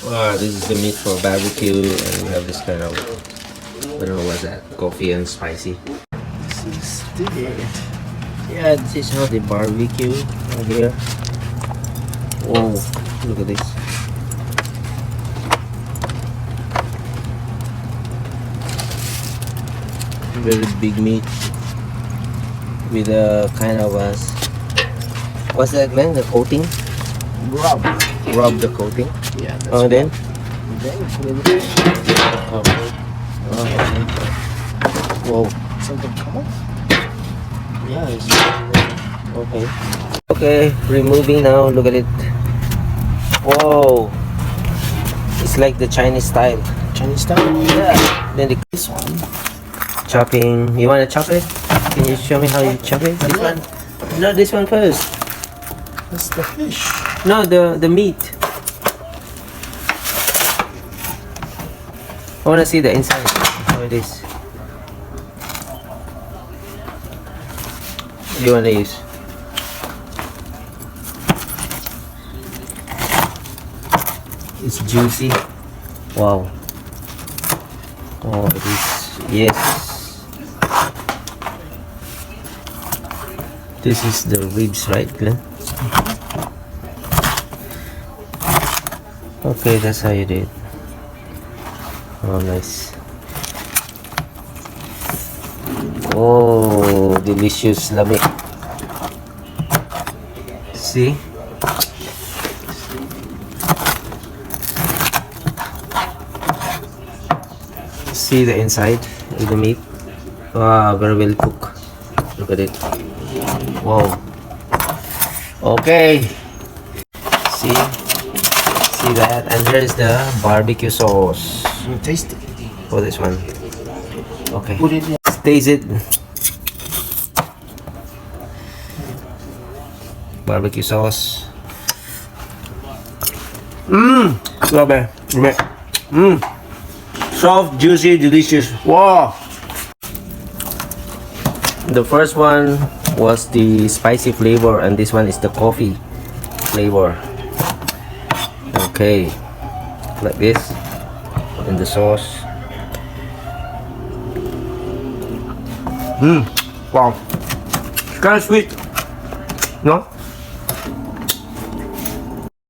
This is the meat for barbecue, and we have this kind of, I don't know what's that, coffee and spicy. This is it. Yeah, this is how they barbecue right here. Whoa, look at this. Very big meat with a kind of a, what's that, man? The coating? Rub. Rub the coating. Yeah. That's Oh, then? Then maybe Oh. Oh, okay. Whoa. something come off. Yeah, it's okay. Okay, removing now. Look at it. Whoa. It's like the Chinese style. Chinese style. Yeah. Then This one. chopping. You want to chop it? Can you show me how you chop it? This one? No, this one first. That's the fish. No, the meat. I want to see the inside. How it is. What do you want to use? It's juicy. Wow. Oh, it is. Yes. This is the ribs, right, Glenn? Okay, that's how you do it. Oh, nice. Oh, delicious lamig. See? See the inside of the meat? Wow, very well cooked. Look at it. Wow. Okay. See? See that? And here is the barbecue sauce Taste it. for this one. Okay. Put it in. Taste it. Barbecue sauce. Mmm. Grabe. Mmm. Soft, juicy, delicious. Wow. The first one was the spicy flavor, and this one is the coffee flavor. Okay, like this. In the sauce. Wow. It's kind of sweet. No?